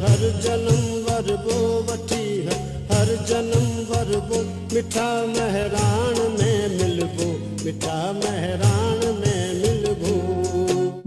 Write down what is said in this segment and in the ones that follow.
हर जन्म वरबो वठी हर जन्म वरबो मिठा महरान में मिलबो मिठा महरान में मिलबो।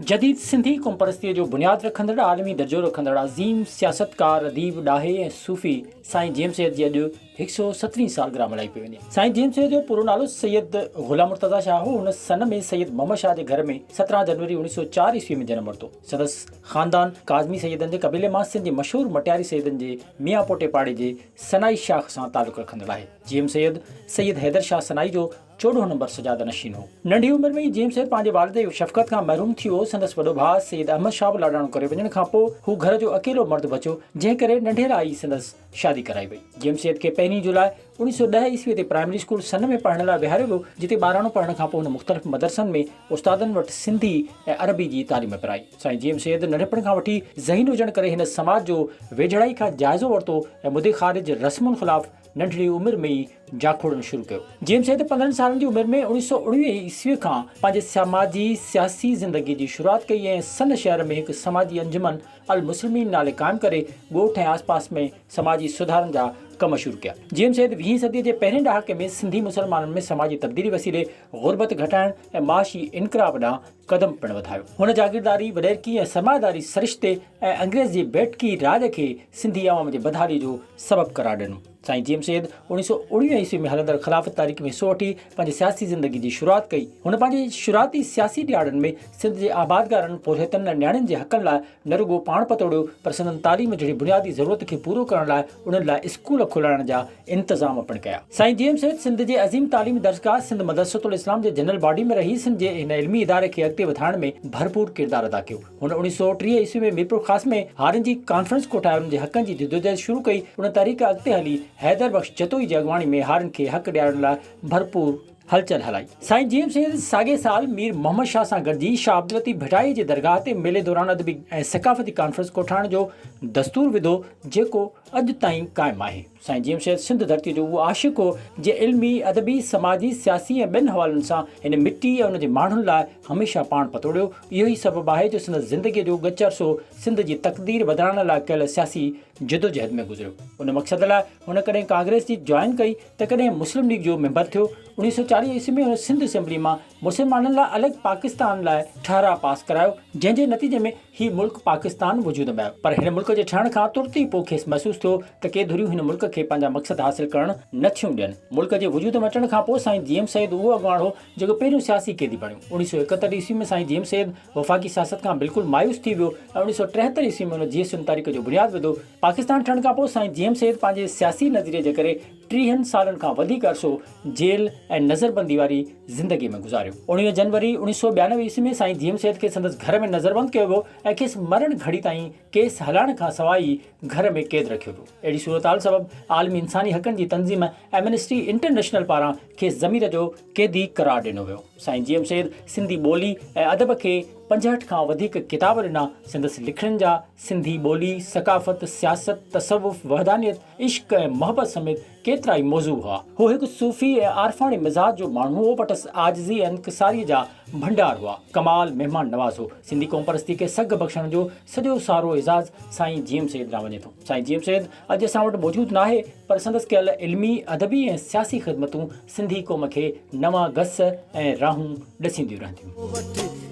जदीद सिंधी क़ौम परस्तीअ जो बुनियाद रखंदड़ आलमी दर्जो रखंदड़ अज़ीम सियासतकार अदीब ॾाहे ऐं सूफ़ी साईं जेम्स सैयद जी अॼु 117 सालगिरह मल्हाई पई वञे। साईं जेम्स सैयद जो पूरो नालो सैयद ग़ुलाम मुर्तज़ा शाह हो। हुन सन में सैयद मोहम्मद शाह जे घर में 17 जनवरी 1904 ईस्वी में जनम वरितो। संदसि ख़ानदान काज़मी सैयदनि जे क़बीले मां सिंध जे मशहूर मटियारी सैयदनि जे मियां पोटे पाड़े जे सनाई शाख सां तालुक़ रखंदड़ आहे। जेम्स सैयद सैयद हैदर शाह सनाई जो 14 नंबर सजाद नशीन हो। नंढी उमिरि में ई जेम्स सैयद पंहिंजे वालिद शफ़क़त खां महरूम थी वियो। संदसि वॾो भाउ सैयद अहमद शाह बि लाॾाणो करे वञण खां पोइ हू घर जो अकेलो मर्द बचियो, जंहिं करे नंढेरा ई संदसि शादी कराई वई। जेम्स सैयद खे 1 जुलाई 1910 ईस्वी ते प्राइमरी स्कूल सन में पढ़ण लाइ विहारियो वियो, जिते 12 पढ़ण खां पोइ हुन मुख़्तलिफ़ मदरसनि में उस्तादनि वटि सिंधी ऐं अरबी जी तालीम पिराई। साईं जेम्स सैयद नंढपण खां वठी ज़हीन हुजण करे हिन समाज जो वेझड़ाई खां जाइज़ो वरितो ऐं मुदे ख़ारिज रस्मुनि ख़िलाफ़ नंढड़ी उमिरि में ई जाखोड़णु शुरू कयो। जेम्स सैयद 15 सालनि जी उमिरि में 1919 ईस्वी खां पंहिंजे समाजी सियासी ज़िंदगी जी शुरूआत कई ऐं सन शहर में हिकु समाजी अंजुमन अल मुस्लिमीन नाले क़ाइमु करे ॻोठ ऐं आसपास में समाजी सुधारनि जा कम शुरू कया। जेम्स सैयद 20 सदीअ जे पहिरें ॾहाके में सिंधी मुसलमाननि में समाजी तब्दीली वसीले ग़ुरबत घटाइण ऐं माशी इनक़लाब ॾांहुं क़दम पिणु वधायो। हुन जागीरदारी वॾेरकी ऐं समाजदारी सरिश्ते ऐं अंग्रेज़ जी बेटकी राॼ खे सिंधी अवाम जे बदहाली जो सबबु करार ॾिनो। साईं जेम्स सैयद 1919 ईस्वी में हलंदड़ ख़िलाफ़त तारीख़ में हिसो वठी पंहिंजी सियासी ज़िंदगी जी शुरूआत कई। हुन पंहिंजे शुरूआती सियासी ॾियारनि में सिंध जे आबादगारनि, पुरहितनि ऐं नियाणियुनि जे हक़नि लाइ न रुॻो पाण पतोड़ियो, पर संदनि तालीम जहिड़ी बुनियादी ज़रूरत खे पूरो करण लाइ उन्हनि लाइ स्कूल खोलाइण जा इंतज़ाम पिणु कया। साईं जेम्स सैयद सिंध जे अज़ीम तालीमी दर्जगाह सिंध मदरसतुल इस्लाम जे जनरल बॉडी में रही सिंध जे हिन इल्मी इदारे खे अॻिते वधाइण में भरपूर किरदारु अदा कयो। हुन 1930 ईस्वी में मीरपुर ख़ास में हारियुनि जी कॉन्फ्रेंस कोठाए उन्हनि जे हक़नि जी जिदोजहद शुरू कई। उन तरीक़े अॻिते हली हैदर बख़्श जतोई जी अॻवानी में हारियुनि खे हक़ ॾियारण लाइ भरपूर हलचल हलाई। साईं जेम्स सैयद साॻे साल मीर मोहम्मद शाह सां गॾिजी शाह अब्दुल लतीफ़ भटाई जे दरगाह ते मेले दौरान अदबी ऐं सक़ाफ़ती कॉन्फ्रेंस कोठाइण जो दस्तूर विधो, जेको अॼु ताईं क़ाइमु आहे। साईं जेम्स सैयद सिंध धरती जो उहो आशिक़ हो जे इल्मी, अदबी, समाजी, सियासी ऐं ॿियनि हवालनि सां हिन मिट्टी ऐं हुनजे माण्हुनि लाइ हमेशह पाण पतोड़ियो। इहो ई सबबु आहे जो संदसि ज़िंदगीअ जो ॻच अरसो सिंध जी तक़दीर बदिलाइण लाइ कयल सियासी जिदोजहद में गुज़रियो। उन मक़सद लाइ हुन कॾहिं कांग्रेस जी जॉइन कई त कॾहिं मुस्लिम लीग जो मेंबर थियो। 1940 ईस्वी में हुन सिंध असेंबली मां मुसलमाननि लाइ अलॻि पाकिस्तान लाइ ठहराउ पास करायो, जंहिं जे नतीजे में ही मुल्क पाकिस्तान वजूद में आयो। पर हिन मुल्क जे ठहण खां तुरत ई पोइ खेसि महसूसु थियो त के धुरियूं हिन मुल्क खे पंहिंजा मक़सद हासिल करणु न थियूं ॾियनि। मुल्क जे वजूद में अचण खां पोइ साईं जेम्स सैयद उहो अॻवान हो जेको पहिरियों सियासी क़ैदी बणियो। 1971 ईस्वी में साईं जेम्स सैयद वफ़ाक़ी सियासत खां बिल्कुलु मायूस थी वियो ऐं 1973 ईस्वी में हुन GSN तारीख़ जो बुनियादु विधो। पाकिस्तान ठहण खां पोइ साईं जेम्स सैयद पंहिंजे सियासी नज़रिये जे करे 30 सालनि खां वधीक अरसो जेल ऐं नज़रबंदी वारी ज़िंदगी में गुज़ारियो। 19 जनवरी 1992 ईस्वी में साईं जेम्स सैयद खे संदसि घर में नज़रबंद कयो वियो ऐं खेसि मरण घड़ी ताईं केस हलाइण खां सवाइ घर में क़ैद रखियो वियो। अहिड़ी सूरत हाल सबबु आलमी इंसानी हक़नि जी तंज़ीम एमनेस्टी इंटरनेशनल पारां खेसि ज़मीर जो क़ैदी करार ॾिनो वियो। साईं जेम्स सैयद सिंधी ॿोली ऐं अदब खे 65 खां वधीक किताब ॾिना। संदसि लिखण जा सिंधी ॿोली, सक़ाफ़त, सियासत, तसव्वुफ़, वहदानियत, इश्क ऐं मोहबत समेत केतिरा ई मौज़ू हुआ। हू हिकु सूफ़ी ऐं आरफाणी मिज़ाज जो माण्हू हो, बटसि आजिज़ी ऐं इंकिसारी जा भंडार हुआ। कमाल महिमान नवाज़ हो। सिंधी क़ौम परस्ती खे सघ बख़्शण जो सॼो सारो एज़ाज़ साईं जेम्स सैयद ॾांहुं वञे थो। साईं जेम्स सैयद अॼु असां वटि मौजूदु नाहे, पर संदसि कयल इल्मी, अदबी ऐं सियासी ख़िदमतूं सिंधी क़ौम खे नवां गस ऐं राहूं ॾसींदियूं रहंदियूं।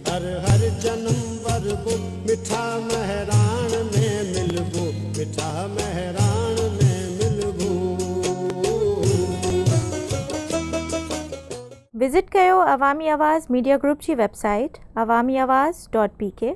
हर हर जन्म वरबो मिठा महरान में मिलबो मिठा महरान में मिलबो। विज़िट कयो अवामी आवाज़ मीडिया ग्रुप जी वेबसाइट awamiawaz.pk